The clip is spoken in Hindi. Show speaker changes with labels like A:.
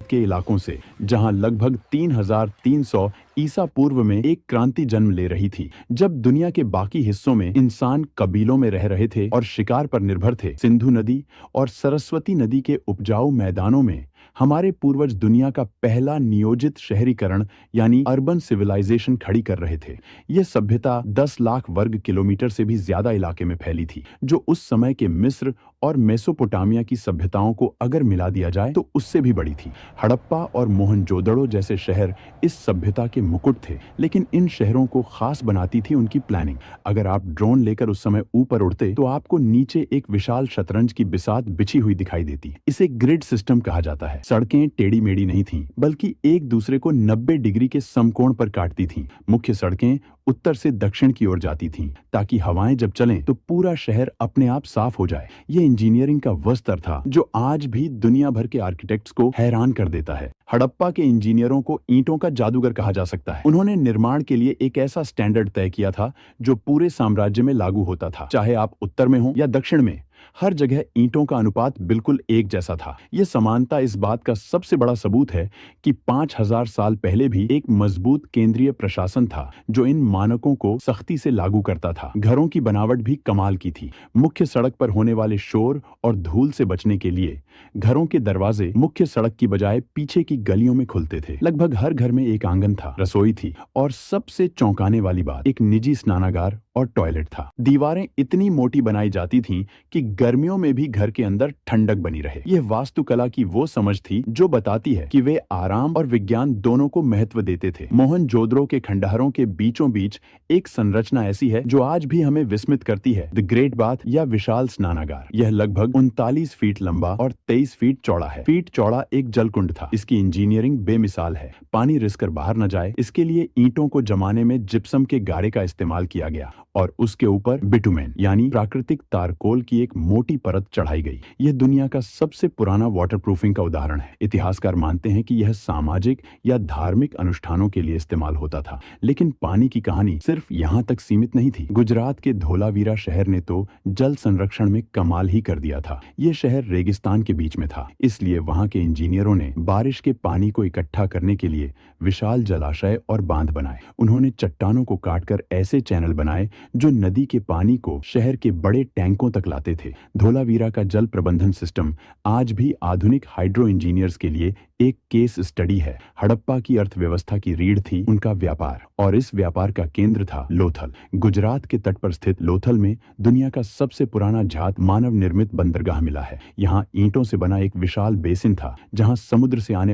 A: के इलाकों से, जहां लगभग 3300 ईसा पूर्व में एक क्रांति जन्म ले रही थी। जब दुनिया के बाकी हिस्सों में इंसान कबीलों में रह रहे थे और शिकार पर निर्भर थे, सिंधु नदी और सरस्वती नदी के उपजाऊ मैदानों में हमारे पूर्वज दुनिया का पहला नियोजित शहरीकरण यानी अर्बन सिविलाइजेशन खड़ी कर रहे थे। यह सभ्यता 10 लाख वर्ग किलोमीटर से भी ज्यादा इलाके में फैली थी, जो उस समय के मिस्र और मेसोपोटामिया की सभ्यताओं को अगर मिला दिया जाए तो उससे भी बड़ी थी। हड़प्पा और मोहनजोदड़ो जैसे शहर इस सभ्यता के मुकुट थे, लेकिन इन शहरों को खास बनाती थी उनकी प्लानिंग। अगर आप ड्रोन लेकर उस समय ऊपर उड़ते तो आपको नीचे एक विशाल शतरंज की बिसात बिछी हुई दिखाई देती। इसे ग्रिड सिस्टम कहा जाता है। सड़कें टेढ़ी मेढ़ी नहीं थीं, बल्कि एक दूसरे को 90 डिग्री के समकोण पर काटती थीं। मुख्य सड़कें उत्तर से दक्षिण की ओर जाती थीं, ताकि हवाएं जब चलें तो पूरा शहर अपने आप साफ हो जाए। ये इंजीनियरिंग का वो स्तर था जो आज भी दुनिया भर के आर्किटेक्ट्स को हैरान कर देता है। हड़प्पा के इंजीनियरों को ईंटों का जादूगर कहा जा सकता है। उन्होंने निर्माण के लिए एक ऐसा स्टैंडर्ड तय किया था जो पूरे साम्राज्य में लागू होता था, चाहे आप उत्तर में हो या दक्षिण में। हर जगह ईंटों का अनुपात बिल्कुल एक जैसा था। यह समानता इस बात का सबसे बड़ा सबूत है कि 5000 साल पहले भी एक मजबूत केंद्रीय प्रशासन था जो इन मानकों को सख्ती से लागू करता था। घरों की बनावट भी कमाल की थी। मुख्य सड़क पर होने वाले शोर और धूल से बचने के लिए घरों के दरवाजे मुख्य सड़क की बजाय पीछे की गलियों में खुलते थे। लगभग हर घर में एक आंगन था, रसोई थी और सबसे चौंकाने वाली बात, एक निजी स्नानागार और टॉयलेट था। दीवारें इतनी मोटी बनाई जाती थीं कि गर्मियों में भी घर के अंदर ठंडक बनी रहे। यह वास्तुकला की वो समझ थी जो बताती है कि वे आराम और विज्ञान दोनों को महत्व देते थे। मोहनजोदड़ो के खंडहरों के बीचों बीच एक संरचना ऐसी है जो आज भी हमें विस्मित करती है, द ग्रेट बाथ या विशाल स्नानागार। यह लगभग 39 फीट लंबा और 23 फीट चौड़ा है। फीट चौड़ा एक जलकुंड था। इसकी इंजीनियरिंग बेमिसाल है। पानी रिसकर बाहर न जाए, इसके लिए ईंटों को जमाने में जिप्सम के गारे का इस्तेमाल किया गया और उसके ऊपर बिटुमेन यानी प्राकृतिक तारकोल की एक मोटी परत चढ़ाई गई। यह दुनिया का सबसे पुराना वाटरप्रूफिंग का उदाहरण है। इतिहासकार मानते हैं कि यह सामाजिक या धार्मिक अनुष्ठानों के लिए इस्तेमाल होता था, लेकिन पानी की कहानी सिर्फ यहाँ तक सीमित नहीं थी। गुजरात के धोलावीरा शहर ने तो जल संरक्षण में कमाल ही कर दिया था। यह शहर रेगिस्तान के बीच में था, इसलिए वहां के इंजीनियरों ने बारिश के पानी को इकट्ठा करने के लिए विशाल जलाशय और बांध बनाए। उन्होंने चट्टानों को काटकर ऐसे चैनल बनाए जो नदी के पानी को शहर के बड़े टैंकों तक लाते थे। धोलावीरा का जल प्रबंधन सिस्टम आज भी आधुनिक हाइड्रो इंजीनियर्स के लिए एक केस स्टडी है। हड़प्पा की अर्थव्यवस्था की रीढ़ थी उनका व्यापार, और इस व्यापार का केंद्र था लोथल। गुजरात के तट पर स्थित लोथल में दुनिया का सबसे पुराना जात मानव निर्मित बंदरगाह मिला है। यहाँ ईंटों से बना एक विशाल बेसिन था जहाँ समुद्र से आने